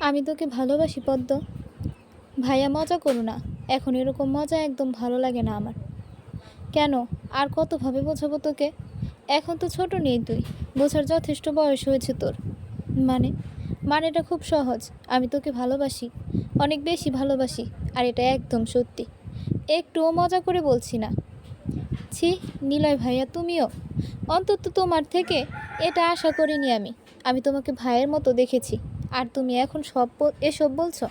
আমি তোকে ভালোবাসি পদ্ম। ভাইয়া মজা করো না। এখন এরকম মজা একদম ভালো লাগে না আমার। কেন? আর কতভাবে বোঝাবো তোকে? এখন তো ছোট নেই তুই, বোঝার যথেষ্ট বয়স হয়েছে তোর। মানে মানেটা খুব সহজ। আমি তোকে ভালোবাসি, অনেক বেশি ভালোবাসি। আর এটা একদম সত্যি, একটুও মজা করে বলছি না। ছি, নিলয় ভাইয়া তুমিও? অন্তত তোমার থেকে এটা আশা করিনি আমি। আমি তোমাকে ভাইয়ের মতো দেখেছি, আর তুমি এখন এসব বলছো?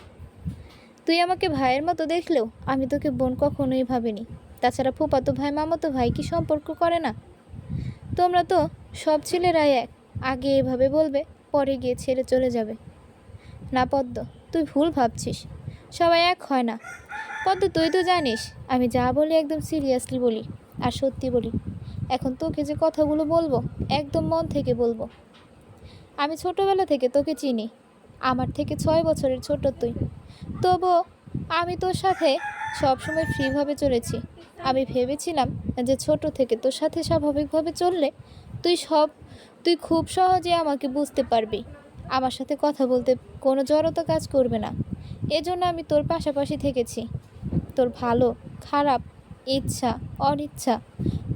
তুই আমাকে ভাইয়ের মতো দেখলেও আমি তোকে বোন কখনোই ভাবিনি। তাছাড়া ফুপাতো ভাই মামাতো ভাই কি সম্পর্ক করে না? তোমরা তো সব ছেলেরাই এক। আগে এভাবে বলবে, পরে গিয়ে ছেড়ে চলে যাবে। না পদ্ম, তুই ভুল ভাবছিস। সবাই এক হয় না। পদ্ম, তুই তো জানিস আমি যা বলি একদম সিরিয়াসলি বলি, আর সত্যি বলি। এখন তোকে যে কথাগুলো বলবো, একদম মন থেকে বলবো। আমি ছোটবেলা থেকে তোকে চিনি। আমার থেকে 6 বছরের ছোট তুই। তবুও আমি তোর সাথে সবসময় ফ্রিভাবে চলেছি। আমি ভেবেছিলাম যে ছোট থেকে তোর সাথে স্বাভাবিকভাবে চললে তুই সব তুই খুব সহজে আমাকে বুঝতে পারবি। আমার সাথে কথা বলতে কোনো জড়তা কাজ করবে না। এজন্য আমি তোর পাশাপাশি থেকেছি। তোর ভালো, খারাপ, ইচ্ছা, অনিচ্ছা,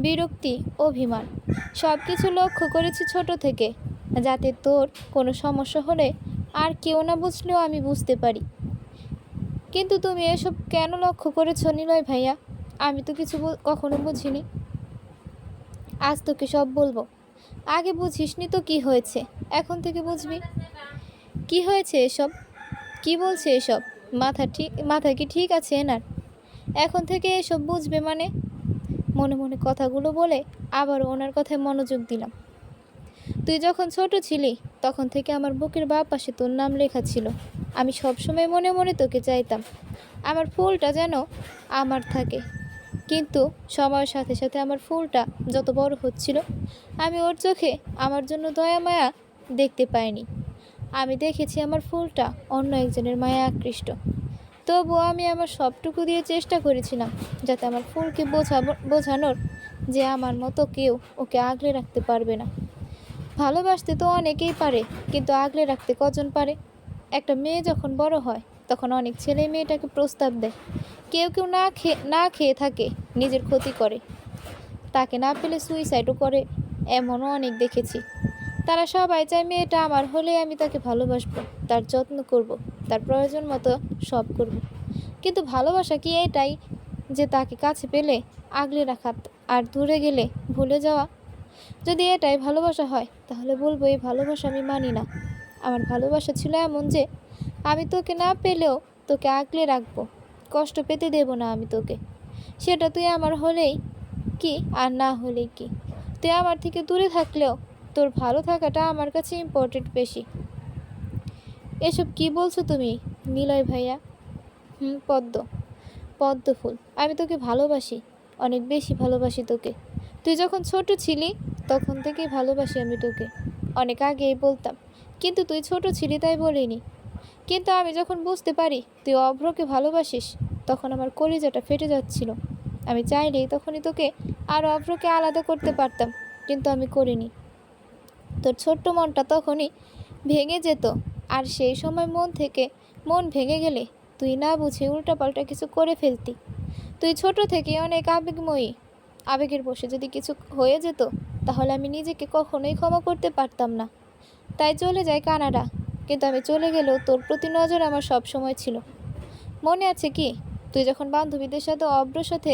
বিরক্তি, অভিমান সব কিছু লক্ষ্য করেছি ছোট থেকে, যাতে তোর কোনো সমস্যা হলে আর কেউ না বুঝলেও আমি বুঝতে পারি। কিন্তু তুমি এসব কেন লক্ষ্য করেছো নিলয় ভাইয়া? আমি তো কিছু কখনো বুঝিনি। আজ তোকে সব বলবো। আগে বুঝিসনি তো কি হয়েছে, এখন থেকে বুঝবি। কি হয়েছে এসব? কি বলছে এসব? মাথা কি ঠিক আছে এনার? এখন থেকে এসব বুঝবে মানে? মনে মনে কথাগুলো বলে আবার ওনার কথায় মনোযোগ দিলাম। তুই যখন ছোট ছিলি তখন থেকে আমার বুকের বাঁ পাশে তোর নাম লেখা ছিল। আমি সবসময় মনে মনে তোকে চাইতাম আমার ফুলটা যেন আমার থাকে। কিন্তু সময়ের সাথে সাথে আমার ফুলটা যত বড় হচ্ছিল, আমি ওর চোখে আমার জন্য দয়া মায়া দেখতে পাইনি। আমি দেখেছি আমার ফুলটা অন্য একজনের মায়া আকৃষ্ট। তবুও আমি আমার সবটুকু দিয়ে চেষ্টা করেছিলাম যাতে আমার ফুলকে বোঝানোর যে আমার মতো কেউ ওকে আগলে রাখতে পারবে না। ভালোবাসতে তো অনেকেই পারে, কিন্তু আগলে রাখতে কজন পারে? একটা মেয়ে যখন বড় হয় তখন অনেক ছেলে মেয়েটাকে প্রস্তাব দেয়। কেউ কেউ না খেয়ে থাকে, নিজের ক্ষতি করে, তাকে না পেলে সুইসাইডও করে। এমনও অনেক দেখেছি। তারা সবাই চায় মেয়েটা আমার হলে আমি তাকে ভালোবাসবো, তার যত্ন করব, তার প্রয়োজন মতো সব করব। কিন্তু ভালোবাসা কি এটাই যে তাকে কাছে পেলে আগলে রাখা আর দূরে গেলে ভুলে যাওয়া? যদি এটাই ভালোবাসা হয় তাহলে বলবো এই ভালোবাসা আমি মানি না। আমার ভালোবাসা ছিল এমন যে আমি তোকে না পেলেও তোকে আগলে রাখবো, কষ্ট পেতে দেব না আমি তোকে। সেটা তুই আমার হলেই কি আর না হলেই কি। তুই আমার থেকে দূরে থাকলেও তোর ভালো থাকাটা আমার কাছে ইম্পর্টেন্ট বেশি। এসব কি বলছো তুমি নিলয় ভাইয়া? পদ্ম, পদ্ম ফুল, আমি তোকে ভালোবাসি, অনেক বেশি ভালোবাসি তোকে। তুই যখন ছোট ছিলি তখন থেকেই ভালোবাসি আমি তোকে। অনেক আগেই বলতাম, কিন্তু তুই ছোট ছিলি তাই বলিনি। কিন্তু আমি যখন বুঝতে পারি তুই অভ্রকে ভালোবাসিস, তখন আমার কলিজাটা ফেটে যাচ্ছিল। আমি চাইলেই তখনই তোকে আর অভ্রকে আলাদা করতে পারতাম, কিন্তু আমি করিনি। তোর ছোট্ট মনটা তখনই ভেঙে যেত। আর সেই সময় মন ভেঙে গেলে তুই না বুঝে উল্টাপাল্টা কিছু করে ফেলতি। তুই ছোট থেকে অনেক আবেগময়ী। আবেগের বশে যদি কিছু হয়ে যেত তাহলে আমি নিজেকে কখনোই ক্ষমা করতে পারতাম না। তাই চলে যাই কানাডা। কিন্তু আমি চলে গেলেও তোর প্রতি নজর আমার সব সময় ছিল। মনে আছে কি, তুই যখন বান্ধবীদের সাথে অভ্রর সাথে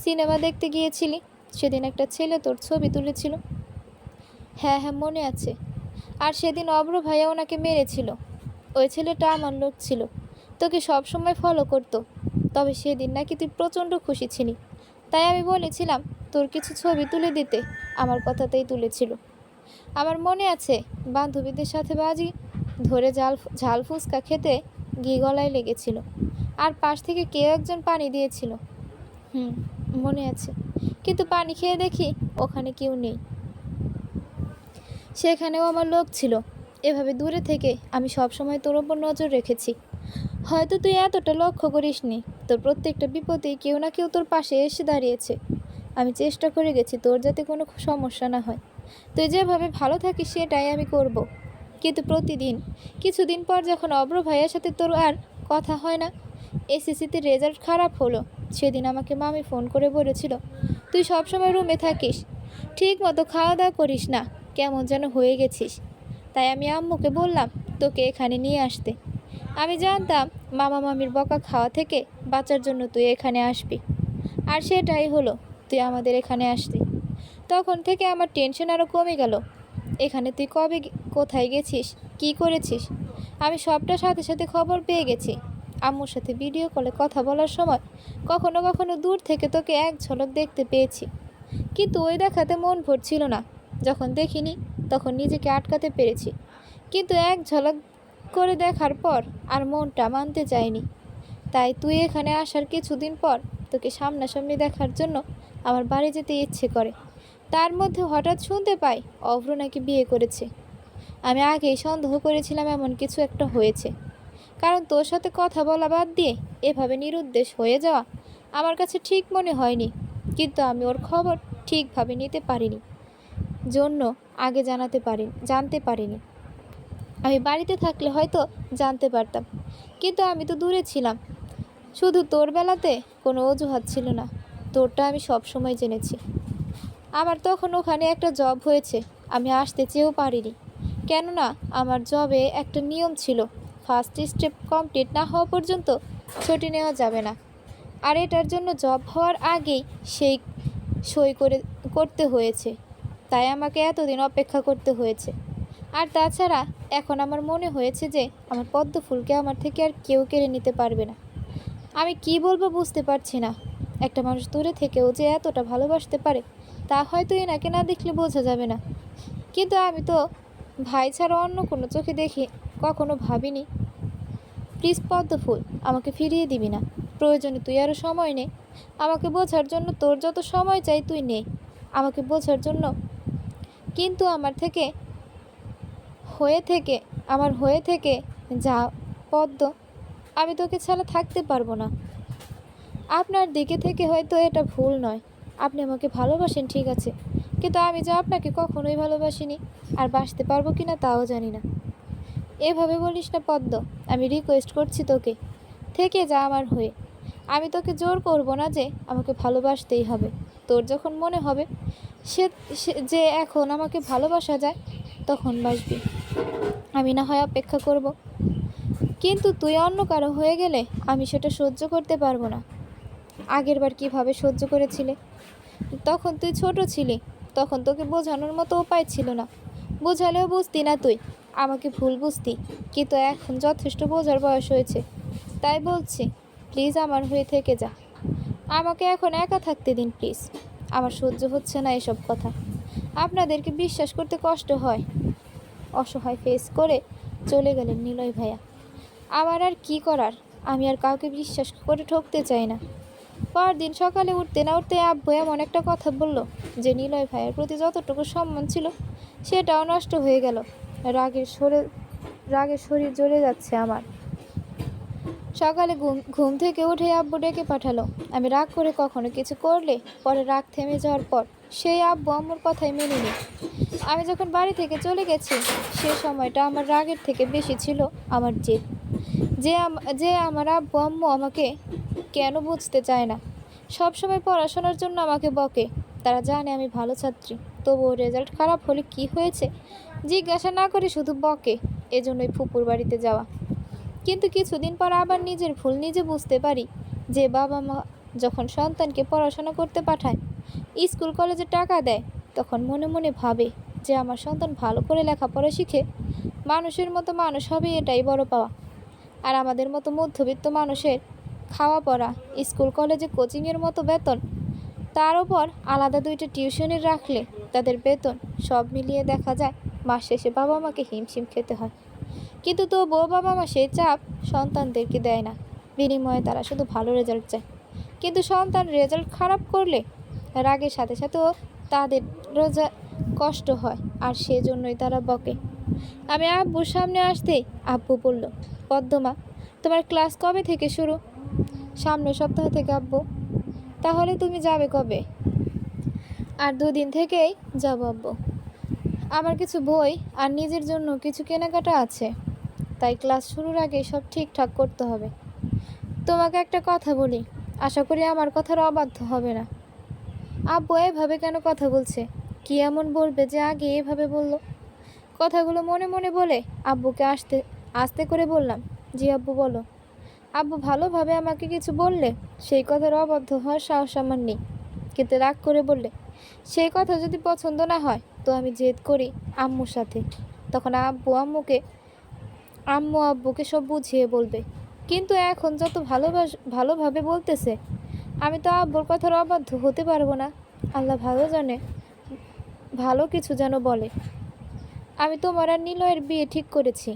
সিনেমা দেখতে গিয়েছিলি, সেদিন একটা ছেলে তোর ছবি তুলেছিল? হ্যাঁ হ্যাঁ, মনে আছে। আর সেদিন অভ্র ভাইয়া ওনাকে মেরেছিল। ওই ছেলেটা আমার লোক ছিল, তোকে সব সময় ফলো করতো। তবে সেদিন নাকি তুই প্রচণ্ড খুশি ছিলি, তাই আমি বলেছিলাম তোর কিছু ছবি তুলে দিতে। আমার কথাতেই তুলেছিল। আমার মনে আছে, বান্ধবীদের সাথে বাজি ধরে ঝাল ফুচকা খেতে ঘি গলায় লেগেছিল, আর পাশ থেকে কেউ একজন পানি দিয়েছিল। মনে আছে। কিন্তু পানি খেয়ে দেখি ওখানে কেউ নেই। সেখানেও আমার লোক ছিল। এভাবে দূরে থেকে আমি সবসময় তোর ওপর নজর রেখেছি। হয়তো তুই এতটা লক্ষ্য করিসনি, তোর প্রত্যেকটা বিপদেই কেউ না কেউ তোর পাশে এসে দাঁড়িয়েছে। আমি চেষ্টা করে গেছি তোর যাতে কোনো সমস্যা না হয়। তুই যেভাবে ভালো থাকিস সেটাই আমি করব। কিন্তু প্রতিদিন কিছুদিন পর যখন অব্র ভাইয়ের সাথে তোর আর কথা হয় না, এসএসসিতে রেজাল্ট খারাপ হলো, সেদিন আমাকে মামি ফোন করে বলেছিল তুই সবসময় রুমে থাকিস, ঠিক মতো খাওয়া দাওয়া করিস না, কেমন যেন হয়ে গেছিস। তাই আমি আম্মুকে বললাম তোকে এখানে নিয়ে আসতে। আমি জানতাম মামা মামির বকা খাওয়া থেকে বাঁচার জন্য তুই এখানে আসবি, আর সেটাই হলো, তুই আমাদের এখানে আসলি। তখন থেকে আমার টেনশন আরও কমে গেল। এখানে তুই কবে কোথায় গেছিস, কি করেছিস, আমি সবটা সাথে সাথে খবর পেয়ে গেছি। আম্মুর সাথে ভিডিও কলে কথা বলার সময় কখনো কখনো দূর থেকে তোকে এক ঝলক দেখতে পেয়েছি, কিন্তু ওই দেখাতে মন ভরছিল না। যখন দেখিনি তখন নিজেকে আটকাতে পেরেছি, কিন্তু এক ঝলক করে দেখার পর আর মনটা মানতে চায়নি। তাই তুই এখানে আসার কিছুদিন পর তোকে সামনাসামনি দেখার জন্য আমার বাড়ি যেতে ইচ্ছে করে। তার মধ্যে হঠাৎ শুনতে পাই অভ্র নাকি বিয়ে করেছে। আমি আগেই সন্দেহ করেছিলাম এমন কিছু একটা হয়েছে, কারণ তোর সাথে কথা বলা বাদ দিয়ে এভাবে নিরুদ্দেশ হয়ে যাওয়া আমার কাছে ঠিক মনে হয়নি। কিন্তু আমি ওর খবর ঠিকভাবে নিতে পারিনি জন্য আগে জানতে পারিনি। আমি বাড়িতে থাকলে হয়তো জানতে পারতাম, কিন্তু আমি তো দূরে ছিলাম। শুধু তোর বেলাতে কোনো অজুহাত ছিল না, তোরটা আমি সব সময় জেনেছি। আমার তখন ওখানে একটা জব হয়েছে, আমি আসতে চেয়েও পারিনি, কেননা আমার জবে একটা নিয়ম ছিল, ফার্স্ট স্টেপ কমপ্লিট না হওয়া পর্যন্ত ছুটি নেওয়া যাবে না। আর এটার জন্য জব হওয়ার আগেই সেই সই করতে হয়েছে, তাই আমাকে এতদিন অপেক্ষা করতে হয়েছে। আর তাছাড়া এখন আমার মনে হয়েছে যে আমার পদ্ম ফুলকে আমার থেকে আর কেউ কেড়ে নিতে পারবে না। আমি কি বলবো বুঝতে পারছি না। একটা মানুষ দূরে থেকেও যে এতটা ভালোবাসতে পারে তা হয়তো এনাকে না দেখলে বোঝা যাবে না, কিন্তু আমি তো ভাই ছাড়া অন্য কোনো চোখে দেখি কখনো ভাবিনি। প্লিজ পদ্ম ফুল, আমাকে ফিরিয়ে দিবি না। প্রয়োজনে তুই আরও সময় নে, আমাকে বোঝার জন্য তোর যত সময় চাই তুই নে আমাকে বোঝার জন্য। কিন্তু আমার হয়ে থেকে যা পদ্ম, আমি তোকে ছাড়া থাকতে পারবো না। আপনার দিকে থেকে হয়তো এটা ভুল নয়, আপনি আমাকে ভালোবাসেন ঠিক আছে, কিন্তু আমি যে আপনাকে কখনোই ভালোবাসিনি, আর বাসতে পারবো কিনা তাও জানি না। এভাবে বলিস না পদ্ম, আমি রিকোয়েস্ট করছি তোকে, থেকে যা আমার হয়ে। আমি তোকে জোর করব না যে আমাকে ভালোবাসতেই হবে। তোর যখন মনে হবে যে এখন আমাকে ভালোবাসা যায় তখন বাসবি, আমি না হয় অপেক্ষা করব। কিন্তু তুই অন্য কারো হয়ে গেলে আমি সেটা সহ্য করতে পারবো না। আগেরবার কিভাবে সহ্য করেছিলে? তখন তুই ছোট ছিলি, তখন তোকে বোঝানোর মতো উপায় ছিল না, বোঝালেও বুঝতি না, তুই আমাকে ভুল বুঝতি। কিন্তু এখন যথেষ্ট বোঝার বয়স হয়েছে, তাই বলছি প্লিজ আমার হয়ে থেকে যা। আমাকে এখন একা থাকতে দিন প্লিজ, আমার সহ্য হচ্ছে না এসব কথা। আপনাদেরকে বিশ্বাস করতে কষ্ট হয়। অসহায় ফেস করে চলে গেলেন নিলয় ভাইয়া। আমার আর কি করার, আমি আর কাউকে বিশ্বাস করে ঠকতে চাই না। পরদিন সকালে উঠতে না উঠতে আব্বু এমন একটা কথা বলল যে নিলয় ভাইয়ের প্রতি যতটুকু সম্মান ছিল সেটাও নষ্ট হয়ে গেল। রাগে শরীর জ্বলে যাচ্ছে আমার। সকালে ঘুম থেকে উঠে আব্বু ডেকে পাঠালো। আমি রাগ করে কখনো কিছু করলে পরে রাগ থেমে যাওয়ার পর সেই আব্বু আম্মুর কথাই মেনে নিই। আমি যখন বাড়ি থেকে চলে গেছি সে সময়টা আমার রাগের থেকে বেশি ছিল আমার জেদ, যে আমার আব্বু আম্মু আমাকে কেন বুঝতে চায় না। সব সময় পড়াশোনার জন্য আমাকে বকে, তারা জানে আমি ভালো ছাত্রী, তবুও রেজাল্ট খারাপ হলে কি হয়েছে জিজ্ঞাসা না করে শুধু বকে। এজন্যই ফুপুর বাড়িতে যাওয়া। কিন্তু কিছুদিন পর আবার নিজের ভুল নিজে বুঝতে পারি যে বাবা মা যখন সন্তানকে পড়াশোনা করতে পাঠায়, স্কুল কলেজে টাকা দেয়, তখন মনে মনে ভাবে যে আমার সন্তান ভালো করে লেখাপড়া শিখে মানুষের মতো মানুষ হবে, এটাই বড় পাওয়া। আর আমাদের মতো মধ্যবিত্ত মানুষের খাওয়া পড়া, স্কুল কলেজে কোচিংয়ের মতো বেতন, তার উপর আলাদা 2টা টিউশনের রাখলে তাদের বেতন, সব মিলিয়ে দেখা যায় মাস শেষে বাবা মাকে হিমশিম খেতে হয়। কিন্তু তবুও বাবা মা সেই চাপ সন্তানদেরকে দেয় না, বিনিময়ে তারা শুধু ভালো রেজাল্ট চায়। কিন্তু সন্তান রেজাল্ট খারাপ করলে রাগের সাথে সাথেও তাদের কষ্ট হয়, আর সেজন্যই তারা বকে। আমি আব্বুর সামনে আসতেই আব্বু বলল, পদ্মমা তোমার ক্লাস কবে থেকে শুরু? সামনের সপ্তাহ থেকে আব্বু। তাহলে তুমি যাবে কবে? আর 2 দিন থেকেই যাব আব্বু। আমার কিছু বই আর নিজের জন্য কিছু কেনাকাটা আছে, তাই ক্লাস শুরুর আগে সব ঠিকঠাক করতে হবে। তোমাকে একটা কথা বলি, আশা করি আমার কথার অবাধ্য হবে না। আব্বু এভাবে কেন কথা বলছে? কি এমন বলবে যে আগে এভাবে বলল? কথাগুলো মনে মনে বলে আব্বুকে আস্তে আস্তে করে বললাম, জি আব্বু বলো। আব্বু ভালোভাবে আমাকে কিছু বললে সেই কথার অবাধ্য হওয়ার সাহস আমার নেই, কিন্তু রাগ করে বললে সেই কথা যদি পছন্দ না হয় তো আমি জেদ করি আম্মুর সাথে, তখন আম্মু আব্বুকে সব বুঝিয়ে বলবে। কিন্তু এখন যত ভালোভাবে বলতেছে, আমি তো আব্বুর কথার অবাধ্য হতে পারবো না। আল্লাহ ভালো জানে, ভালো কিছু যেন বলে। আমি তোমার আর নিলয়ের বিয়ে ঠিক করেছি।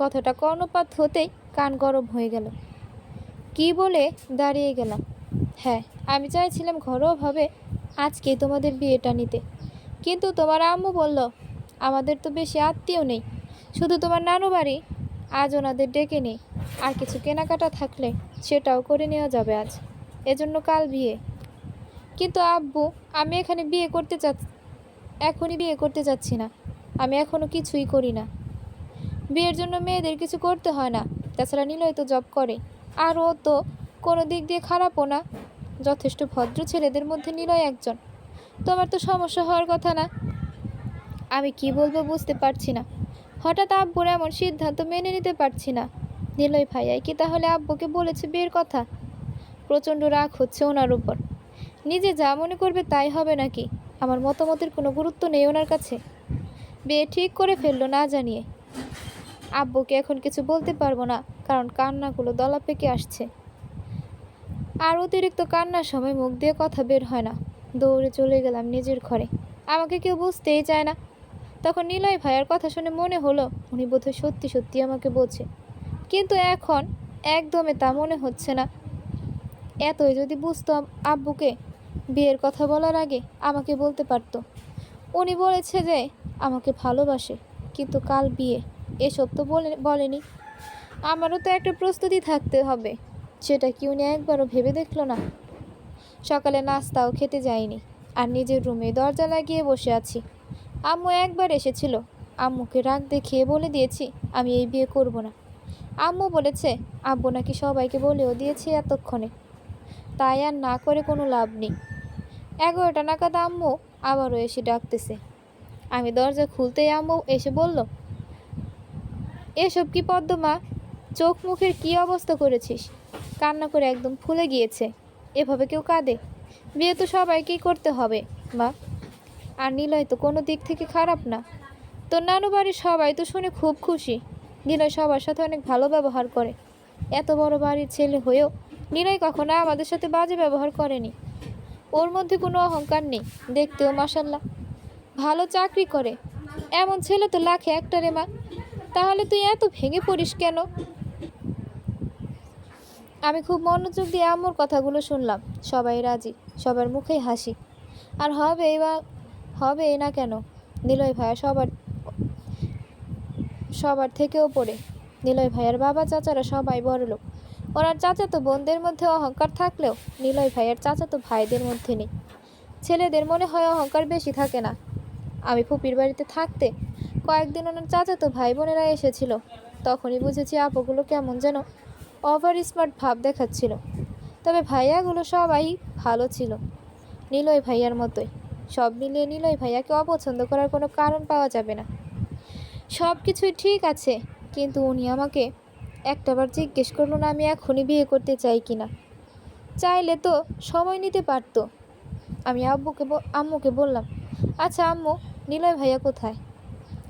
কথাটা কর্ণপাত হতেই কান গরম হয়ে গেল। কি বলে দাঁড়িয়ে গেলাম। হ্যাঁ, আমি চাইছিলাম ঘরোয়াভাবে আজকেই তোমাদের বিয়েটা নিতে, কিন্তু তোমার আম্মু বলল আমাদের তো বেশি আত্মীয় নেই, শুধু তোমার নানু বাড়ি, আজ ওনাদের ডেকে নেই, আর কিছু কেনাকাটা থাকলে সেটাও করে নেওয়া যাবে আজ, এজন্য কাল বিয়ে। কিন্তু আব্বু, আমি এখনই বিয়ে করতে যাচ্ছি না। আমি এখনও কিছুই করি না। বিয়ের জন্য মেয়েদের কিছু করতে হয় না। তাছাড়া নিলয় তো জব করে, আর ও তো কোনো দিক দিয়ে খারাপও না। যথেষ্ট ভদ্র ছেলেদের মধ্যে নিলয় একজন। তোমার তো সমস্যা হওয়ার কথা না। আমি কি বলবো বুঝতে পারছি না। হঠাৎ আব্বুর এমন সিদ্ধান্ত মেনে নিতে পারছি না। নিলয় ভাইয়াই কি তাহলে আব্বুকে বলেছে বিয়ের কথা? প্রচণ্ড রাগ হচ্ছে ওনার উপর। নিজে যা মনে করবে তাই হবে নাকি? আমার মতামতের কোনো গুরুত্ব নেই ওনার কাছে? বিয়ে ঠিক করে ফেললো না জানিয়ে। আব্বুকে এখন কিছু বলতে পারবো না, কারণ কান্নাগুলো দলা পেকে আসছে। আর অতিরিক্ত কান্নার সময় মুখ দিয়ে কথা বের হয় না। দৌড়ে চলে গেলাম নিজের ঘরে। আমাকে কেউ বুঝতেই চায় না। তখন নিলয় ভাইয়ার কথা শুনে মনে হলো উনি বোধহয় সত্যি সত্যি আমাকে বোঝে, কিন্তু এখন একদমই তা মনে হচ্ছে না। এতই যদি বুঝতো আব্বুকে, বিয়ের কথা বলার আগে আমাকে বলতে পারতো। উনি বলেছে যে আমাকে ভালোবাসে, কিন্তু কাল বিয়ে, এসব তো বলেনি। আমারও তো একটা প্রস্তুতি থাকতে হবে, সেটা কি উনি একবারও ভেবে দেখলো না? সকালে নাস্তাও খেতে যাইনি, আর নিজের রুমে দরজা লাগিয়ে বসে আছি। আম্মু একবার এসেছিল, আম্মুকে রাগ দেখিয়ে বলে দিয়েছি আমি এই বিয়ে করব না। আম্মু বলেছে আব্বু নাকি সবাইকে বলেও দিয়েছে এতক্ষণে, তাই আর না করে কোনো লাভ নেই। 11টা নাগাদ আম্মু আবারও এসে ডাকতেছে। আমি দরজা খুলতেই আম্মু এসে বলল, এসব কি পদ্মমা, চোখ মুখের কি অবস্থা করেছিস? কান্না করে একদম ফুলে গিয়েছে। এভাবে কেউ কাঁদে? বিয়ে তো সবাইকেই করতে হবে মা। আর নিলয় তো কোনো দিক থেকে খারাপ না। তোর নানু বাড়ির সবাই তো শুনে খুব খুশি। নিলয় সবার সাথে অনেক ভালো ব্যবহার করে। এত বড় বাড়ির ছেলে হয়েও নিলয় কখনো আমাদের সাথে বাজে ব্যবহার করেনি। ওর মধ্যে কোনো অহংকার নেই। দেখতেও মাশাল্লাহ ভালো চাকরি করে। এমন ছেলে তো লাখে একটা রে মা। তাহলে তুই এত ভেঙে পড়িস কেন? আমি খুব মনোযোগ দিয়ে আম্মুর কথাগুলো শুনলাম। সবাই রাজি, সবার মুখেই হাসি। আর হবে না কেন? নিলয় ভাইয়া সবার থেকে ওপরে। নিলয় ভাইয়ার বাবা চাচারা সবাই বড়লোক। ওনার চাচাতো বোনদের মধ্যে অহংকার থাকলেও নিলয় ভাইয়ার চাচাতো ভাইদের মধ্যে নেই। ছেলেদের মনে হয় অহংকার বেশি থাকে না। আমি ফুপির বাড়িতে থাকতে কয়েকদিন ওনার চাচাতো ভাই বোনেরা এসেছিল। তখনই বুঝেছি আপুগুলো কেমন যেন ওভার স্মার্ট ভাব দেখাচ্ছিল। তবে ভাইয়াগুলো সবাই ভালো ছিল, নিলয় ভাইয়ার মতোই। সব মিলিয়ে নিলয় ভাইয়াকে অপছন্দ করার কোনো কারণ পাওয়া যাবে না। সব কিছুই ঠিক আছে, কিন্তু উনি আমাকে একটাবার জিজ্ঞেস করলো না আমি এখনই বিয়ে করতে চাই কি না। চাইলে তো সময় নিতে পারতো। আমি আম্মুকে বললাম, আচ্ছা আম্মু, নিলয় ভাইয়া কোথায়?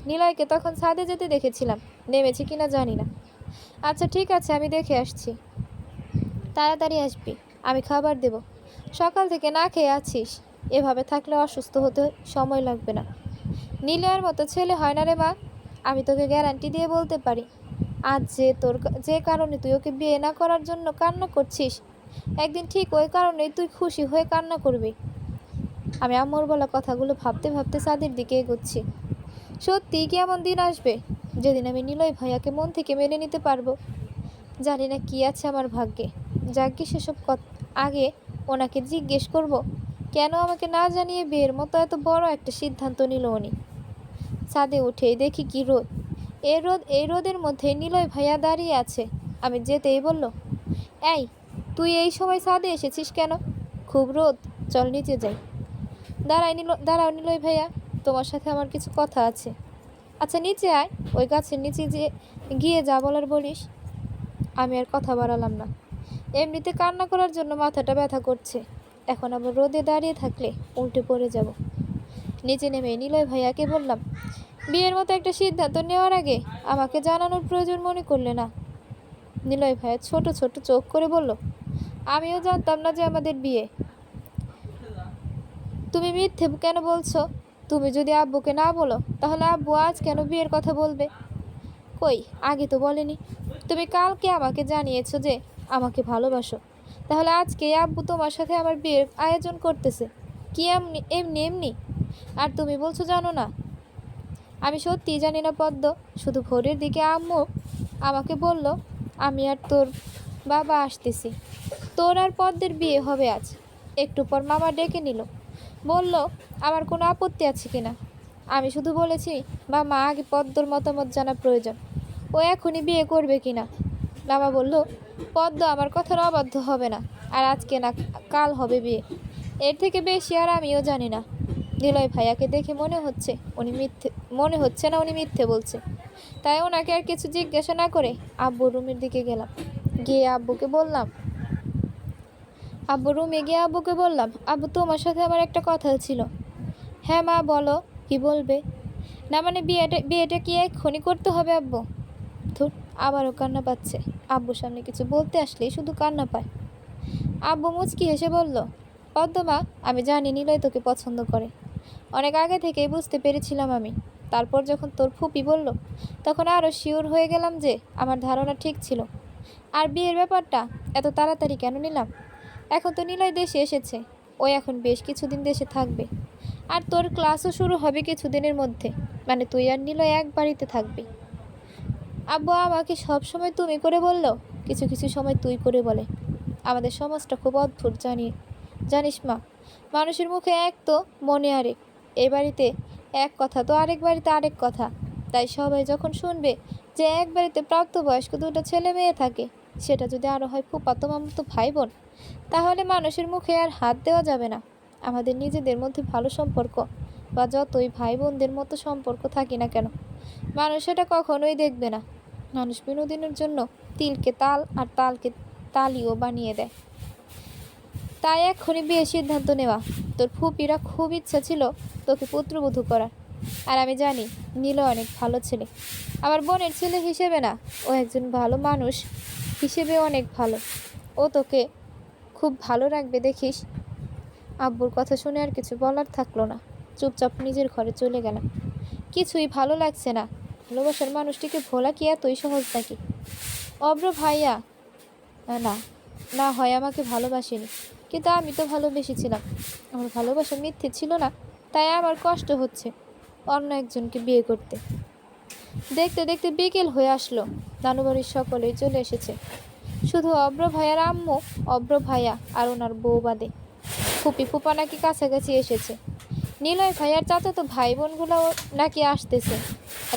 নিলয়কে তখন ছাদে যেতে দেখেছিলাম, নেমেছি কিনা জানি না। আচ্ছা ঠিক আছে, আমি দেখে আসছি। তাড়াতাড়ি আসবি, আমি খাবার দেব। সকাল থেকে না খেয়ে আছিস, এভাবে থাকলে অসুস্থ হতে সময় লাগবে না। নিলয়ের মতো ছেলে হয় না রে মা। আমি তোকে গ্যারান্টি দিয়ে বলতে পারি, আজ যে কারণে তুই ওকে বিয়ে না করার জন্য কান্না করছিস, একদিন ঠিক ওই কারণেই তুই খুশি হয়ে কান্না করবি। আমি আম্মুর বলা কথাগুলো ভাবতে ভাবতে ছাদের দিকে এগোচ্ছি। সত্যিই কি এমন দিন আসবে যেদিন আমি নিলয় ভাইয়াকে মন থেকে মেনে নিতে পারবো? জানি না কি আছে আমার ভাগ্যে। যাকে সেসব আগে ওনাকে জিজ্ঞেস করব, কেন আমাকে না জানিয়ে বিয়ের মতো এত বড় একটা সিদ্ধান্ত নিল উনি। ছাদে উঠেই দেখি কি রোদ। এই রোদের মধ্যে নিলয় ভাইয়া দাঁড়িয়ে আছে। আমি যেতেই বলল, এই তুই এই সময় ছাদে এসেছিস কেন? খুব রোদ, চল নিচে যাই। দাঁড়াও নিলয় ভাইয়া, তোমার সাথে আমার কিছু কথা আছে। আচ্ছা নিচে আয়, ওই গাছের নিচে গিয়ে যা বলার বলিস। আমি আর কথা বাড়ালাম না। এমনিতে কান্না করার জন্য মাথাটা ব্যথা করছে, এখন আবার রোদে দাঁড়িয়ে থাকলে উল্টে পড়ে যাব। নিচে নেমে নিলয় ভাইয়াকে বললাম, বিয়ের মতো একটা সিদ্ধান্ত নেওয়ার আগে আমাকে জানানোর প্রয়োজন মনে করলে না? নিলয় ভাইয়া ছোট ছোট চোখ করে বলল, আমিও জানতাম না যে আমাদের বিয়ে। তুমি মিথ্যে কেন বলছো? তুমি যদি আব্বুকে না বলো তাহলে আব্বু আজ কেন বিয়ের কথা বলবে? কই, আগে তো বলেনি। তুমি কালকে আমাকে জানিয়েছো যে আমাকে ভালোবাসো, তাহলে আজকে আব্বু তোমার সাথে আমার বিয়ের আয়োজন করতেছে কি এমনি এমনি এমনি? আর তুমি বলছো জানো না? আমি সত্যিই জানি না পদ্ম। শুধু ভোরের দিকে আম্মু আমাকে বলল, আমি আর তোর বাবা আসতেছি, তোর আর পদ্মের বিয়ে হবে আজ। একটু পর মামা ডেকে নিল, বলল আমার কোনো আপত্তি আছে কিনা। আমি শুধু বলেছি, মামা আগে পদ্মর মতামত জানা প্রয়োজন, ও এখনই বিয়ে করবে কিনা। মামা বলল, পদ্ম আমার কথার অবাধ্য হবে না, আর আজকে না কাল হবে বিয়ে। এর থেকে বেশি আর আমিও জানি না। নিলয় ভাইয়াকে দেখে মনে হচ্ছে উনি মিথ্যে বলছে। তাই ওনাকে আর কিছু জিজ্ঞাসা না করে আব্বুর রুমের দিকে গেলাম। আব্বুর রুমে গিয়ে আব্বুকে বললাম, আব্বু তোমার সাথে আমার একটা কথা ছিল। হ্যাঁ মা বলো, কি বলবে? না মানে বিয়েটা কি এক্ষুনি করতে হবে আব্বু? ধুর, আবারও কান্না পাচ্ছে। আব্বুর সামনে কিছু বলতে আসলেই শুধু কান্না পায়। আব্বু মুচকি হেসে বলল, পদ্মমা, আমি জানি নিলয় তোকে পছন্দ করে। অনেক আগে থেকেই বুঝতে পেরেছিলাম আমি। তারপর যখন তোর ফুপি বলল, তখন আরও শিওর হয়ে গেলাম যে আমার ধারণা ঠিক ছিল। আর বিয়ের ব্যাপারটা এত তাড়াতাড়ি কেন নিলাম? এখন তো নিলয় দেশে এসেছে, ও এখন বেশ কিছুদিন দেশে থাকবে। আর তোর ক্লাসও শুরু হবে কিছুদিনের মধ্যে, মানে তুই আর নিলয় এক বাড়িতে থাকবি। আব্বু আমাকে সব সময় তুমি করে বললো, কিছু কিছু সময় তুই করে বলে। আমাদের সমাজটা খুব অদ্ভুত জানিস মা। মানুষের মুখে এক তো মনে আরেক। এই বাড়িতে এক কথা তো আরেক বাড়িতে আরেক কথা। তাই সবাই যখন শুনবে যে এক বাড়িতে প্রাপ্তবয়স্ক দুটো ছেলে মেয়ে থাকে, সেটা যদি আরও হয় ফুফাতো মামাতো ভাই বোন, তাহলে মানুষের মুখে আর হাত দেওয়া যাবে না। আমাদের নিজেদের মধ্যে ভালো সম্পর্ক বা যতই ভাই বোনদের মতো সম্পর্ক থাকি না কেন, মানুষ সেটা কখনোই দেখবে না। মানুষ বিনোদনের জন্য তিলকে তাল আর তালকে তালিও বানিয়ে দেয়। তাই এক্ষুনি বিয়ের সিদ্ধান্ত নেওয়া। তোর ফুপিরা খুব ইচ্ছা ছিল তোকে পুত্রবধূ করার। আর আমি জানি নীলও অনেক ভালো ছেলে, আমার বোনের ছেলে হিসেবে না, ও একজন ভালো মানুষ হিসেবে অনেক ভালো। ও তোকে খুব ভালো রাখবে দেখিস। আব্বুর কথা শুনে আর কিছু বলার থাকলো না। চুপচাপ নিজের ঘরে চলে গেলাম। কিছুই ভালো লাগছে না। ভালোবাসার মানুষটিকে ভোলা কি এতই সহজ নাকি? অব্র ভাইয়া না না হয় আমাকে ভালোবাসেনি, কিন্তু আমি তো ভালোবেসেছিলাম। আমার ভালোবাসা মিথ্যে ছিল না, তাই আমার কষ্ট হচ্ছে অন্য একজনকে বিয়ে করতে। দেখতে দেখতে বিকেল হয়ে আসলো। নানুবাড়ির সকলেই চলে এসেছে, শুধু অব্র ভাইয়ার আম্মু, অব্র ভাইয়া আর ওনার বউ বাদে। ফুপি ফুপা নাকি কাছাকাছি এসেছে। নিলয় ভাইয়ার চাচাতো ভাই বোনগুলোও নাকি আসতেছে।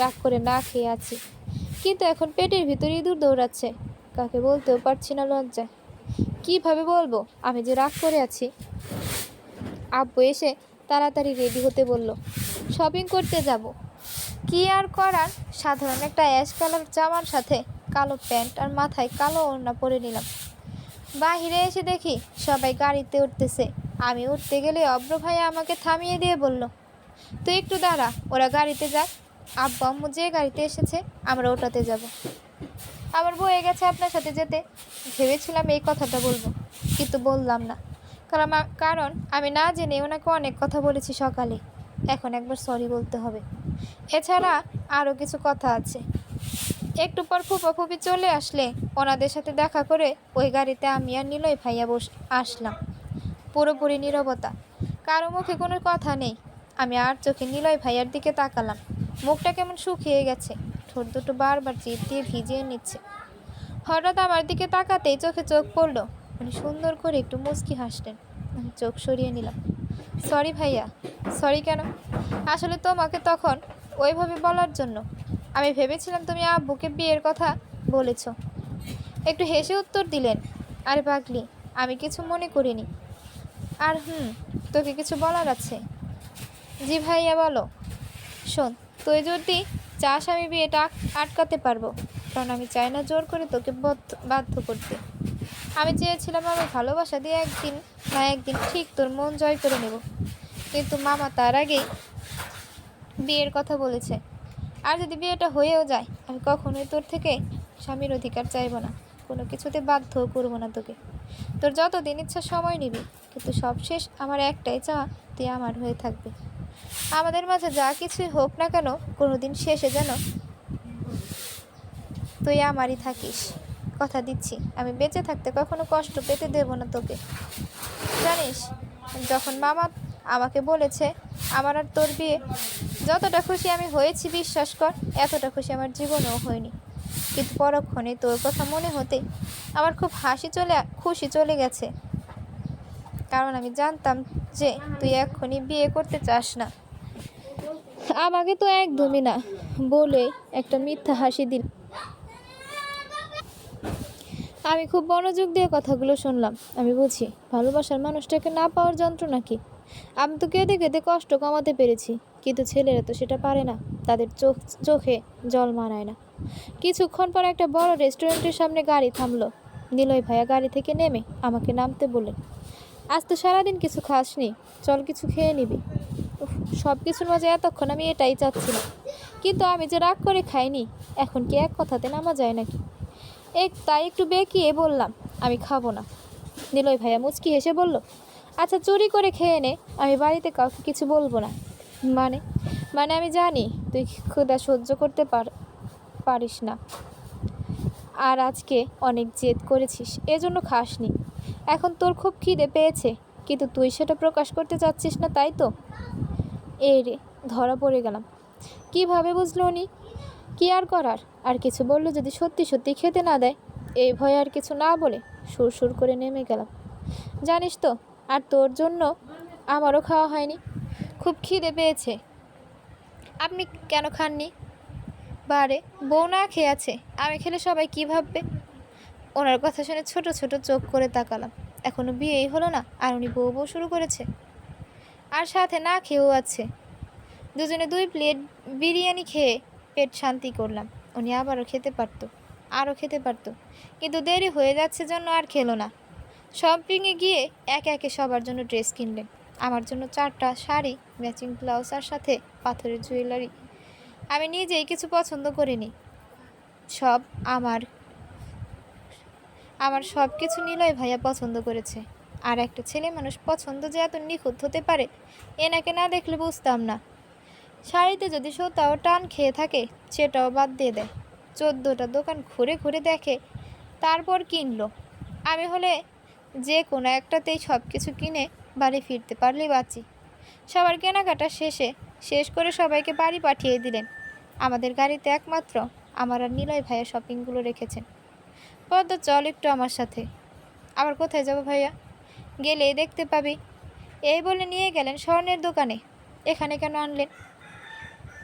রাগ করে না খেয়ে আছি, কিন্তু এখন পেটের ভিতরে ইঁদুর দৌড়াচ্ছে। কাকে বলতেও পারছি না লজ্জায়। কিভাবে বলবো আমি যে রাগ করে আছি? আব্বু এসে তাড়াতাড়ি রেডি হতে বলল, শপিং করতে যাব। কি আর করার, সাধারণ একটা অ্যাশ কালার জামার সাথে কালো প্যান্ট আর মাথায় কালো ওড়না পরে নিলাম। বাহিরে এসে দেখি সবাই গাড়িতে উঠতেছে। আমি উঠতে গেলে অব্র ভাইয়া আমাকে থামিয়ে দিয়ে বলল, তুই একটু দাঁড়া, ওরা গাড়িতে যাক। আব্বু আম্মু যে গাড়িতে এসেছে আমরা ওটাতে যাব। আমার বয়ে গেছে আপনার সাথে যেতে। ভেবেছিলাম এই কথাটা বলবো, কিন্তু বললাম না। কারণ আমি না জেনে ওনাকে অনেক কথা বলেছি সকালে। এখন একবার সরি বলতে হবে। এছাড়া আরও কিছু কথা আছে। একটু পর ফুপা ফুপি চলে আসলে ওনাদের সাথে দেখা করে ওই গাড়িতে আমি আর নিলয় ভাইয়া আসলাম। পুরোপুরি নীরবতা, কারো মুখে কোনো কথা নেই। আমি আর চোখে নিলয় ভাইয়ার দিকে তাকালাম। মুখটা কেমন শুকিয়ে গেছে, ঠোঁট দুটো বারবার জিভ দিয়ে ভিজিয়ে নিচ্ছে। হঠাৎ আমার দিকে তাকাতেই চোখে চোখ পড়লো। উনি সুন্দর করে একটু মুচকি হাসলেন। আমি চোখ সরিয়ে নিলাম। সরি ভাইয়া। সরি কেন? আসলে তোমাকে তখন ওইভাবে বলার জন্য? আমি ভেবেছিলাম তুমি আব্বুকে বিয়ের কথা বলেছ। একটু হেসে উত্তর দিলেন, আরে পাগলি, আমি কিছু মনে করিনি। আর তোকে কিছু বলার আছে। জি ভাইয়া বলো। শোন, তুই যদি চাস আমি বিয়েটা আটকাতে পারবো, কারণ আমি চাই না জোর করে তোকে বাধ্য করতে। আমি চেয়েছিলাম আমার ভালোবাসা দিয়ে একদিন না একদিন ঠিক তোর মন জয় করে নেব, কিন্তু মামা তার আগেই বিয়ের কথা বলেছে। আর যদি বিয়েটা হয়েও যায়, আমি কখনোই তোর থেকে স্বামীর অধিকার চাইব না, কোনো কিছুতে বাধ্যও করবো না তোকে। তোর যতদিন ইচ্ছা সময় নিবি, কিন্তু সবশেষ আমার একটাই চাওয়া, তুই আমার হয়ে থাকবে। আমাদের মাঝে যা কিছুই হোক না কেন, কোনোদিন শেষে যেন তুই আমারই থাকিস। কথা দিচ্ছি, আমি বেঁচে থাকতে কখনো কষ্ট পেতে দেব না তোকে। জানিস, যখন মামা আমাকে বলেছে আমার আর তোর বিয়ে, যতটা খুশি আমি হয়েছি বিশ্বাস কর, এতটা খুশি আমার জীবনেও হয়নি। কিন্তু পরক্ষণে তোর কথা মনে হতে আমার খুব খুশি চলে গেছে, কারণ আমি জানতাম যে তুই এক্ষুনি বিয়ে করতে চাস না। আমাকে তো একদমই না বলে একটা মিথ্যা হাসি দিল। আমি খুব মনোযোগ দিয়ে কথাগুলো শুনলাম। আমি বুঝি ভালোবাসার মানুষটাকে না পাওয়ার যন্ত্রণা কি। আমি তো কেঁদে কেঁদে কষ্ট কমাতে পেরেছি, কিন্তু ছেলেরা তো সেটা পারে না। তাদের চোখে জল মানায় না। কিছুক্ষণ পর একটা বড় রেস্টুরেন্টের সামনে গাড়ি থামলো। নিলয় ভাইয়া গাড়ি থেকে নেমে আমাকে নামতে বললেন, আজ তো সারাদিন কিছু খাসনি, চল কিছু খেয়ে নিবি। সব কিছুর মাঝে এতক্ষণ আমি এটাই চাচ্ছিলাম, কিন্তু আমি যে রাগ করে খাইনি, এখন কি এক কথাতে নামা যায় নাকি? তাই একটু বেঁকিয়ে বললাম, আমি খাবো না। নিলয় ভাইয়া মুচকি হেসে বলল, আচ্ছা চুরি করে খেয়ে নে, আমি বাড়িতে কাউকে কিছু বলবো না। মানে মানে আমি জানি তুই ক্ষুধা সহ্য করতে পারিস না, আর আজকে অনেক জেদ করেছিস, এজন্য খাসনি। এখন তোর খুব খিদে পেয়েছে, কিন্তু তুই সেটা প্রকাশ করতে চাচ্ছিস না, তাই তো? এই রে, ধরা পড়ে গেলাম। কিভাবে বুঝলো উনি? কি আর করার, আর কিছু বললো যদি সত্যি সত্যি খেতে না দেয়। এই ভয়ে আর কিছু না বলে সুর করে নেমে গেলাম। জানিস তো, আর তোর জন্য আমারও খাওয়া হয়নি। খুব খিদে পেয়েছে। আপনি কেন খাননি? বারে, বউ না খেয়ে আছে, আমি খেলে সবাই কী ভাববে? ওনার কথা শুনে ছোট ছোট চোখ করে তাকালাম। এখনো বিয়েই হলো না, আর উনি বউ বউ শুরু করেছে, আর সাথে না খেয়েও আছে। দুজনে 2 প্লেট বিরিয়ানি খেয়ে পেট শান্তি করলাম। উনি আবারও খেতে পারতো, আরও খেতে পারতো, কিন্তু দেরি হয়ে যাচ্ছে জন্য আর খেলো না। শপিংয়ে গিয়ে একে একে সবার জন্য ড্রেস কিনলেন। আমার জন্য 4টা শাড়ি, ম্যাচিং ব্লাউজ, আর সাথে পাথরের জুয়েলারি। আমি নিজেই কিছু পছন্দ করিনি। সব আমার আমার সব কিছু নিলয় ভাইয়া পছন্দ করেছে। আর একটা ছেলে মানুষ পছন্দ যে এত নিখুঁত হতে পারে, এনাকে না দেখলে বুঝতাম না। শাড়িতে যদি সুতাও টান খেয়ে থাকে, সেটাও বাদ দিয়ে দেয়। 14টা দোকান ঘুরে ঘুরে দেখে, তারপর কিনলো। আমি হলে যে কোনো একটাতেই সব কিছু কিনে বাড়ি ফিরতে পারলেই বাঁচি। সবার কেনাকাটা শেষ করে সবাইকে বাড়ি পাঠিয়ে দিলেন। আমাদের গাড়িতে একমাত্র আমার আর নিলয় ভাইয়া শপিংগুলো রেখেছেন। পদ্ম, চল একটু আমার সাথে। আবার কোথায় যাব ভাইয়া? গেলেই দেখতে পাবি। এই বলে নিয়ে গেলেন স্বর্ণের দোকানে। এখানে কেন আনলেন?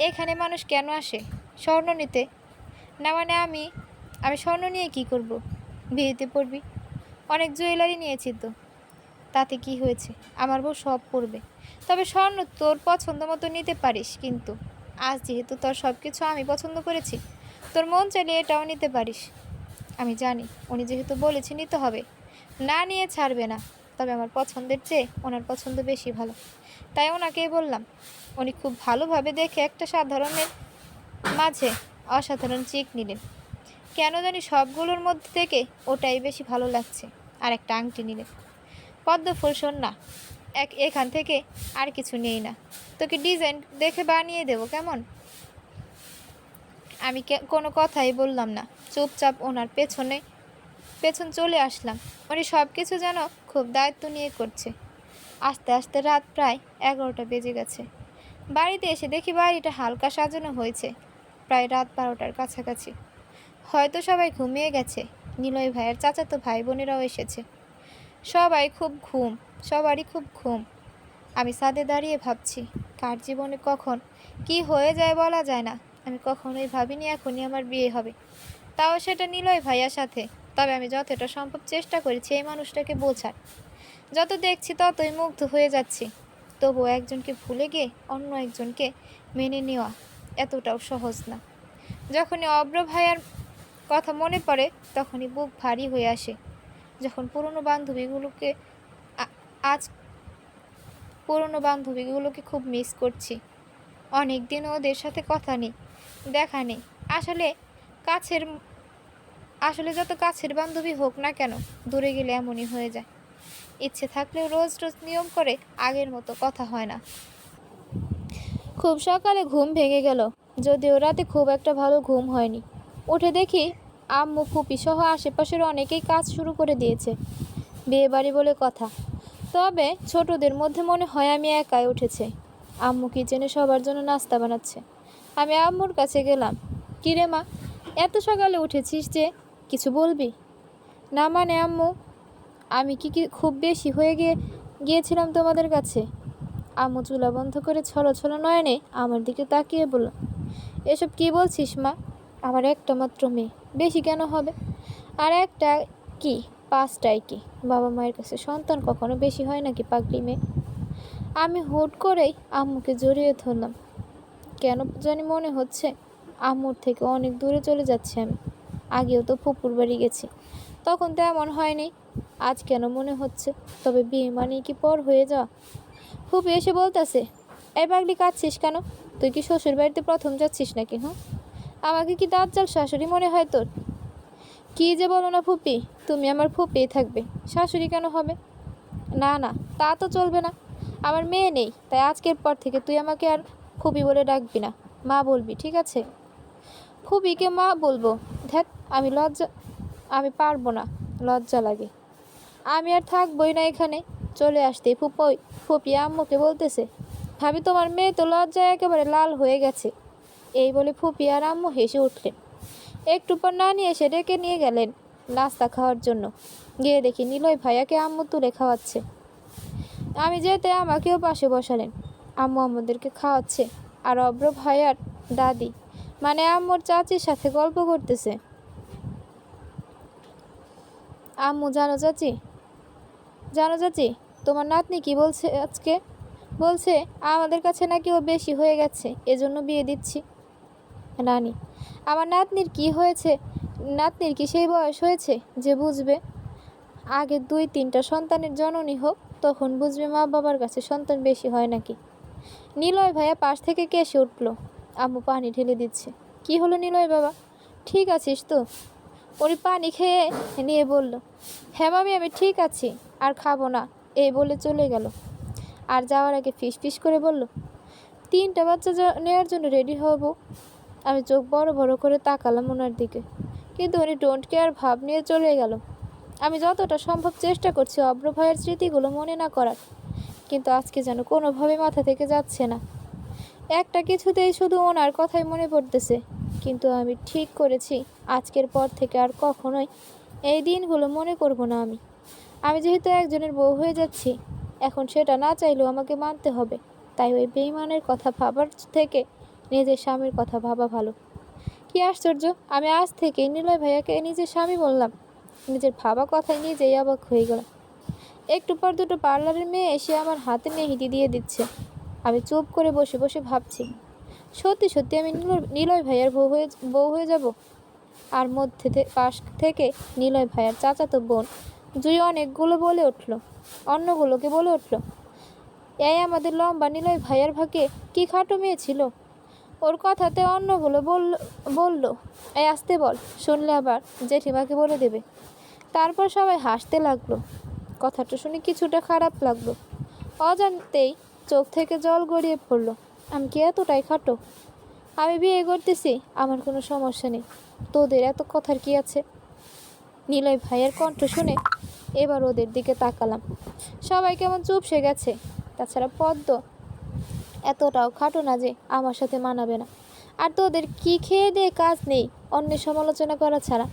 এখানে মানুষ কেন আসে? স্বর্ণ নিতে। না মানে আমি স্বর্ণ নিয়ে কি করব? বিয়েতে পরবি। অনেক জুয়েলারি নিয়েছি তো, তাতে কি হয়েছে? আমার বউ সব পরবে। তবে স্বর্ণ তোর পছন্দ মতো নিতে পারিস, কিন্তু আজ যেহেতু তোর সব কিছু আমি পছন্দ করেছি, তোর মন চাইলে এটাও নিতে পারিস। আমি জানি উনি যেহেতু বলেছে নিতে হবে, না নিয়ে ছাড়বে না। তবে আমার পছন্দের চেয়ে ওনার পছন্দ বেশি ভালো, তাই ওনাকেই বললাম। উনি খুব ভালোভাবে দেখে একটা সাধারণের মাঝে অসাধারণ চিক নিলেন। কেন জানি সবগুলোর মধ্যে থেকে ওটাই বেশি ভালো লাগছে। আর একটা আংটি নিলেন। পদ্ম ফুল, শোন না, এখান থেকে আর কিছু নেই না, তোকে ডিজাইন দেখে বানিয়ে দেবো, কেমন? আমি কোনো কথাই বললাম না, চুপচাপ ওনার পেছন চলে আসলাম। উনি সব কিছু যেন খুব দায়িত্ব নিয়ে করছে। আস্তে আস্তে রাত প্রায় 11টা বেজে গেছে। বাড়িতে এসে দেখি বাড়িটা হালকা সাজানো হয়েছে। প্রায় রাত 12টার কাছাকাছি। হয়তো সবাই ঘুমিয়ে গেছে। নিলয় ভাইয়ের চাচাতো ভাই বোনেরাও এসেছে। সবারই খুব ঘুম। আমি ছাদে দাঁড়িয়ে ভাবছি, কার জীবনে কখন কি হয়ে যায় বলা যায় না। আমি কখনোই ভাবিনি এখনই আমার বিয়ে হবে, তাও সেটা নিলয় ভাইয়ার সাথে। তবে আমি যতটা সম্ভব চেষ্টা করেছি এই মানুষটাকে বোঝার। যত দেখছি ততই মুগ্ধ হয়ে যাচ্ছি। তবুও একজনকে ভুলে গিয়ে অন্য একজনকে মেনে নেওয়া এতটাও সহজ না। যখনই অব্র ভাইয়ার কথা মনে পড়ে তখনই বুক ভারী হয়ে আসে। যখন আজ পুরনো বান্ধবীগুলোকে খুব মিস করছি। অনেক দিন ওদের সাথে কথা নেই, দেখা নেই। আসলে কাছের আসলে যত কাছের বান্ধবী হোক না কেন, দূরে গেলে এমনই হয়ে যায়। ইচ্ছে থাকলেও রোজ রোজ নিয়ম করে আগের মতো কথা হয় না। খুব সকালে ঘুম ভেঙে গেল, যদিও রাতে খুব একটা ভালো ঘুম হয়নি। উঠে দেখি আম্মু ফুপি সহ আশেপাশের অনেকেই কাজ শুরু করে দিয়েছে। বিয়ে বাড়ি বলে কথা, তবে ছোটদের মধ্যে মনে হয় আমি একাই উঠেছে। আম্মু কিচেনে সবার জন্য নাস্তা বানাচ্ছে। আমি আম্মুর কাছে গেলাম। কিরে মা, এত সকালে উঠেছিস যে, কিছু বলবি? না মানে আম্মু, আমি কি খুব বেশি হয়ে গিয়েছিলাম তোমাদের কাছে? আম্মু চুলা বন্ধ করে ছলো ছলো নয়নে আমার দিকে তাকিয়ে বলল, এসব কি বলছিস মা? আমার একটা মাত্র মেয়ে, বেশি কেন হবে? আর একটা কি, পাঁচটাই কি? বাবা মায়ের কাছে সন্তান কখনো বেশি হয় নাকি পাগলি মেয়ে? আমি হুট করেই আম্মুকে জড়িয়ে ধরলাম। কেন জানি মনে হচ্ছে আম্মুর থেকে অনেক দূরে চলে যাচ্ছি আমি। আগেও তো ফুপুর বাড়ি গেছি, তখন তো এমন হয়নি। আজ কেন মনে হচ্ছে? তবে বিয়ে মানে কি পর হয়ে যাওয়া? ফুপি এসে বলতেছে, এই পাগলি কাঁদছিস কেন? তুই কি শ্বশুর বাড়িতে প্রথম যাচ্ছিস নাকি? আমাকে কি দাজ্জাল শাশুড়ি মনে হয় তোর? কি যে বলো না ফুপি, তুমি আমার ফুপিই থাকবে, শাশুড়ি কেন হবে? না না, তা তো চলবে না। আমার মেয়ে নেই, তাই আজকের পর থেকে তুই আমাকে আর ফুপি বলে ডাকবি না, মা বলবি, ঠিক আছে? ফুপিকে মা বলবো? ধ্যাত, আমি পারবো না, লজ্জা লাগে। আমি আর থাকবই না এখানে। চলে আসতেই ফুপি আম্মুকে বলতেছে, ভাবি তোমার মেয়ে তো লজ্জায় একেবারে লাল হয়ে গেছে। এই বলে ফুপি আর আম্মু হেসে উঠলেন। একটু পর নানি এসে ডেকে নিয়ে গেলেন নাস্তা খাওয়ার জন্য। গিয়ে দেখি নিলয় ভাইয়াকে আম্মু তুলে খাওয়াচ্ছে। আমি যেতে আমাকেও পাশে বসালেন। আম্মু আমাদেরকে খাওয়াচ্ছে, আর অব্র ভাইয়ার দাদি মানে আম্মুর চাচির সাথে গল্প করতেছে। আম্মু, জানো চাচি, তোমার নাতনি কি বলছে আজকে? বলছে আমাদের কাছে নাকি ও বেশি হয়ে গেছে, এজন্য বিয়ে দিচ্ছি। রানী, আমার নাতনির কি হয়েছে? নাতনির কি সেই বয়স হয়েছে যে বুঝবে? আগে 2-3টা সন্তানের জননী হোক, তখন বুঝবে মা বাবার কাছে সন্তান বেশি হয় নাকি। নিলয় ভাইয়া পাশ থেকে কেসে উঠল। আম্মু পানি ঢেলে দিচ্ছে। কি হলো নিলয় বাবা, ঠিক আছিস তো? উনি পানি খেয়ে নিয়ে বলল, হ্যাঁ মামি, আমি ঠিক আছি, আর খাবো না, এই বলে চলে গেল। আর যাওয়ার আগে ফিস ফিস করে বলল, 3টা বাচ্চা নেওয়ার জন্য রেডি হব। আমি চোখ বড় বড় করে তাকালাম ওনার দিকে, কিন্তু উনি ডোন্ট কেয়ার ভাব নিয়ে চলে গেল। আমি যতটা সম্ভব চেষ্টা করছি অব্র ভাইয়ের স্মৃতিগুলো মনে না করার, কিন্তু আজকে যেন কোনোভাবে মাথা থেকে যাচ্ছে না। একটা কিছুতেই শুধু ওনার কথাই মনে পড়তেছে। কিন্তু আমি ঠিক করেছি আজকের পর থেকে আর কখনোই এই দিনগুলো মনে করব না। আমি যেহেতু একজনের বউ হয়ে যাচ্ছি, এখন সেটা না চাইলেও আমাকে মানতে হবে। তাই ওই বেঈমানের কথা ভাবার থেকে নিজের স্বামীর কথা ভাবা ভালো। কি আশ্চর্য, আমি আজ থেকেই নিলয় ভাইয়াকে নিজের স্বামী বললাম। নিজের ভাবা কথায় নিজেই অবাক হয়ে গেলাম। একটু পর দুটো পার্লারের মেয়ে এসে আমার হাতে মেহেদি দিয়ে দিচ্ছে। আমি চুপ করে বসে বসে ভাবছি, সত্যি সত্যি আমি নিলয় ভাইয়ার বউ হয়ে যাব। আর পাশ থেকে নিলয় ভাইয়ার চাচাতো বোন জুই অন্যগুলোকে বলে উঠল, এই আমাদের লম্বা নিলয় ভাইয়ার ভাগে কি খাটো মেয়ে ছিল। ওর কথাতে অন্যগুলো বলল, এই আসতে বল, শুনলে আবার জেঠিমাকে বলে দেবে। তারপর সবাই হাসতে লাগলো। কথাটা শুনে কিছুটা খারাপ লাগলো। অজান্তেই চোখ থেকে জল গড়িয়ে পড়ল। আমি কি এতটাই খাটো? আমি বিয়ে করতেছি, আমার কোনো সমস্যা নেই, তোদের এত কথার কি আছে? নিলয় ভাইয়ের কণ্ঠ শুনে এবার ওদের দিকে তাকালাম। সবাই কেমন চুপসে গেছে। তাছাড়া পদ্ম এতটাও খাটো না যে আমার সাথে মানাবে না। আর তোদের কি খেয়ে দিয়ে কাজ নেই অন্যের সমালোচনা করা ছাড়া?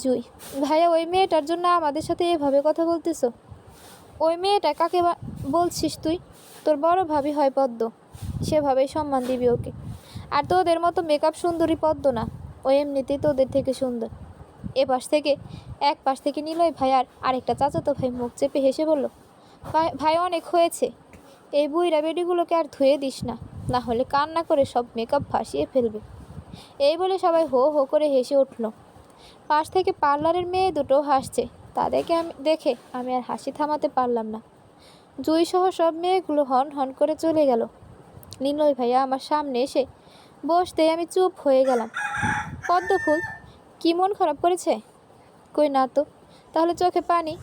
জুই, ভাইয়া, ওই মেয়েটার জন্য আমাদের সাথে এভাবে কথা বলতেছো? ওই মেয়েটা বলছিস তুই? তোর বড় ভাবি হয় পদ্ম, সেভাবেই সম্মান দিবি ওকে। আর তোদের মতো মেকআপ সুন্দরী পদ্ম না, ও এমনিতেই তোদের থেকে সুন্দর। এক পাশ থেকে নিলয় ভাই আর আরেকটা চাচাতো ভাই মুখ চেপে হেসে বলল, ভাই ভাই অনেক হয়েছে, এই বুইরা বেডিগুলোকে আর ধুয়ে দিস না, না হলে কান্না করে সব মেকআপ ভাসিয়ে ফেলবে। এই বলে সবাই হো হো করে হেসে উঠল। পাশ থেকে পার্লারের মেয়ে দুটো হাসছে, তাদেরকে দেখে আমি আর হাসি থামাতে পারলাম না। জুই সহ সব মেয়েগুলো হন হন করে চলে গেল। নিলয় ভাইয়া আমার সামনে এসে বসতেই আমি চুপ হয়ে গেলাম। পদ্ম ফুল, কি মন খারাপ করেছে? কই না তো। তাহলে চোখে পানি?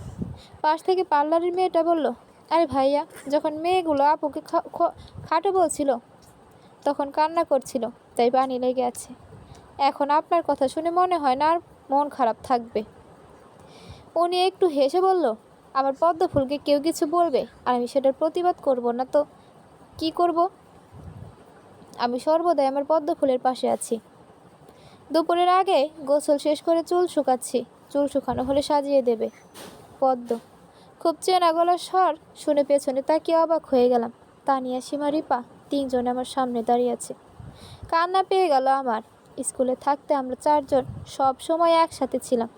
পাশ থেকে পার্লারের মেয়েটা বলল, আরে ভাইয়া, যখন মেয়েগুলো আপুকে খাটো বলছিল তখন কান্না করছিল, তাই পানি লেগে আছে। এখন আপনার কথা শুনে মনে হয় না আর মন খারাপ থাকবে। উনি একটু হেসে বলল, আমার পদ্ম ফুলকে কেউ কিছু বলবে আর আমি সেটার প্রতিবাদ করব না তো কি করব? আমি সর্বদাই আমার পদ্ম ফুলের পাশে আছি। দুপুরের আগে গোসল শেষ করে চুল শুকাচ্ছি, চুল শুকানো হলে সাজিয়ে দেবে পদ্ম। খুব চেনা গলার স্বর শুনে পেছনে তাকিয়ে অবাক হয়ে গেলাম। তানিয়া, সীমা, রিপা তিনজন আমার সামনে দাঁড়িয়ে আছে। কান্না পেয়ে গেল আমার। স্কুলে থাকতে আমরা চারজন সব সময় একসাথে ছিলাম,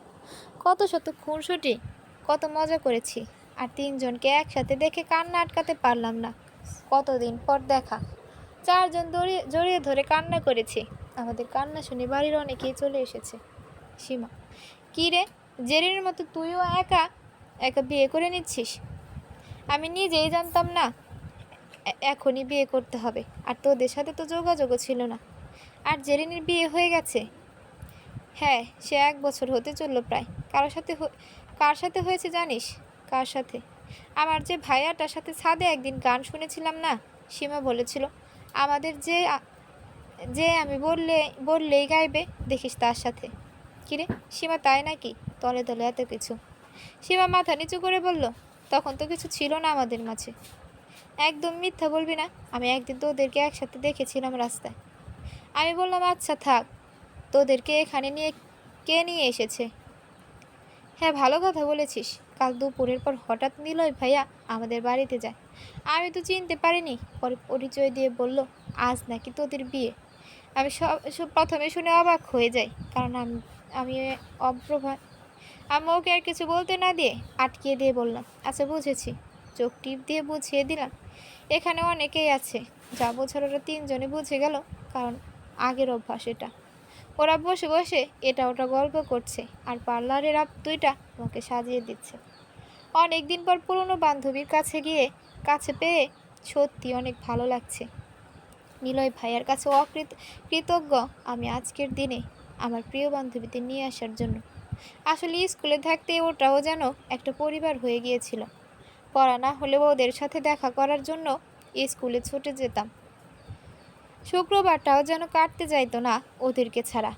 কত শত খুনসুটি, কত মজা করেছি। আর তিনজনকে একসাথে দেখে কান্না আটকাতে পারলাম না। কতদিন পর দেখা, চারজন জড়িয়ে ধরে কান্না করেছি। আমাদের কান্না শুনে বাড়ির অনেকেই চলে এসেছে। সীমা, কী রে, জেরিনের মতো তুইও একা একা বিয়ে করে নিচ্ছিস? আমি নিজেই জানতাম না এখনই বিয়ে করতে হবে, আর তোদের সাথে তো যোগাযোগও ছিল না। আর জেরিনের বিয়ে হয়ে গেছে? হ্যাঁ, সে 1 বছর হতে চললো প্রায়। কার সাথে হয়েছে জানিস? কার সাথে? আমার যে ভাইয়াটার সাথে ছাদে একদিন গান শুনেছিলাম না, সীমা বলেছিল আমাদের যে আমি বললেই গাইবে, দেখিস তার সাথে। কিরে সীমা, তাই নাকি? তলে তলে এত কিছু। সীমা মাথা নিচু করে বলল, তখন তো কিছু ছিল না আমাদের মাঝে। একদম মিথ্যা বলবি না, আমি একদিন তোদেরকে একসাথে দেখেছিলাম রাস্তায়। আমি বললাম, আচ্ছা থাক, তোদেরকে এখানে কে নিয়ে এসেছে? হ্যাঁ, ভালো কথা বলেছিস। কাল দুপুরের পর হঠাৎ নিলয় ভাইয়া আমাদের বাড়িতে যায়। আমি তো চিনতে পারিনি। পরে পরিচয় দিয়ে বলল, আজ নাকি তোদের বিয়ে। আমি প্রথমে শুনে অবাক হয়ে যাই, কারণ আমি আমি ওকে আর কিছু বলতে না দিয়ে আটকিয়ে দিয়ে বললাম, আচ্ছা বুঝেছি। চোখ টিপ দিয়ে বুঝিয়ে দিলাম, এখানে অনেকেই আছে। যা বোঝার ওরা তিনজনে বুঝে গেল, কারণ আগের অভ্যাস এটা। ওরা বসে বসে এটা ওটা গল্প করছে, আর পার্লারের দুইটা আমাকে সাজিয়ে দিচ্ছে। অনেক দিন পর পুরনো বান্ধবীর কাছে পেয়ে সত্যি অনেক ভালো লাগছে। নিলয় ভাইয়ার কাছে কৃতজ্ঞ আমি আজকের দিনে আমার প্রিয় বান্ধবীদের নিয়ে আসার জন্য। আসলে স্কুলে থাকতে ওটাও যেন একটা পরিবার হয়ে গিয়েছিল। পড়া না হলেও ওদের সাথে দেখা করার জন্য স্কুলে ছুটে যেতাম। শুক্রবারটাও যেন কাটতে যাইতো না ওদেরকে ছাড়া।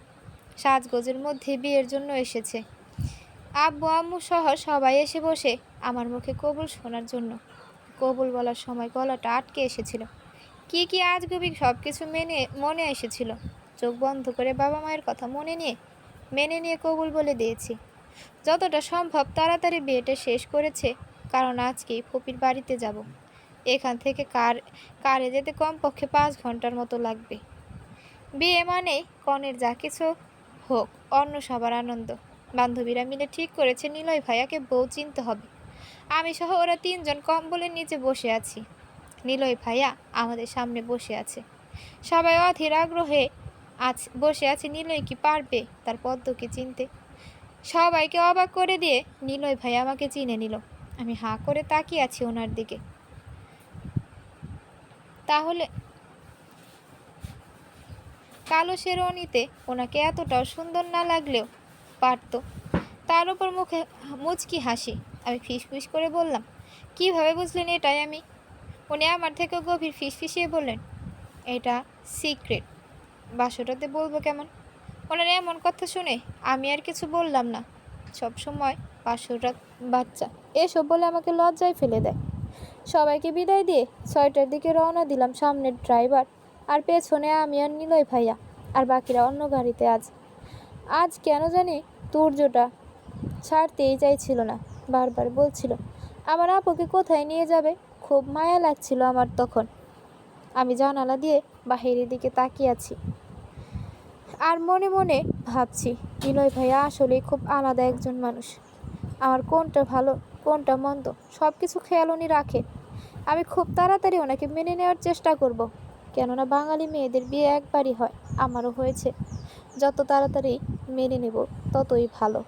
সাজগোজের মধ্যে বিয়ের জন্য এসেছে। আব্বু আম্মু সহ সবাই এসে বসে আমার মুখে কবুল শোনার জন্য। কবুল বলার সময় গলাটা আটকে এসেছিল। কি আজগুবি সব কিছু মনে এসেছিল। চোখ বন্ধ করে বাবা মায়ের কথা মেনে নিয়ে কবুল বলে দিয়েছি। যতটা সম্ভব তাড়াতাড়ি বিয়েটা শেষ করেছে, কারণ আজকেই ফুপির বাড়িতে যাব। এখান থেকে কারে যেতে কমপক্ষে 5 ঘন্টার মতো লাগবে। বিয়ে মানে কনের যা কিছু হোক, অন্য সবার আনন্দ। বান্ধবীরা মিলে ঠিক করেছে নিলয় ভাইয়াকে বউ চিনতে হবে। আমি সহ ওরা তিনজন কম্বলের নিচে বসে আছি। নিলয় ভাইয়া আমাদের সামনে বসে আছে। সবাই অধীর আগ্রহে বসে আছে, নিলয় কি পারবে তার পদ্মকে চিনতে? সবাইকে অবাক করে দিয়ে নিলয় ভাই আমাকে চিনে নিল। আমি হাঁ করে তাকিয়ে আছি ওনার দিকে। তাহলে কালো শেরওয়ানিতে ওনাকে এতটাও সুন্দর না লাগলেও পারত। তার উপর মুখে মুচকি হাসি। আমি ফিসফিস করে বললাম, কিভাবে বুঝলেন এটাই আমি? উনি আমার থেকেও গভীর ফিসফিসিয়ে বললেন, এটা সিক্রেট, বাসটাতে বলবো কেমন? ওনার এমন কথা শুনে আমি আর কিছু বললাম না। সব সময় বাসরাত বাচ্চা এসব বলে আমাকে লজ্জায় ফেলে দেয়। সবাইকে বিদায় দিয়ে 6টার দিকে রওনা দিলাম। সামনের ড্রাইভার আর পেছনে আমি আর নিলয় ভাইয়া, আর বাকিরা অন্য গাড়িতে। আজ কেন জানি তুর্যটা ছাড়তেই চাইছিল না। বারবার বলছিল, আমার আপুকে কোথায় নিয়ে যাবে, খুব মায়া লাগছিল আমার তখন। আমি জানালা দিয়ে বাহিরের দিকে তাকিয়ে আছি আর মনে মনে ভাবছি, নিলয় ভাইয়া আসলেই খুব আলাদা একজন মানুষ। আমার কোনটা ভালো কোনটা মন্দ সব কিছু খেয়াল উনি রাখে। আমি খুব তাড়াতাড়ি ওনাকে মেনে নেওয়ার চেষ্টা করব, কেননা বাঙালি মেয়েদের বিয়ে একবারই হয়, আমারও হয়েছে। যত তাড়াতাড়ি মেনে নেব ততই ভালো।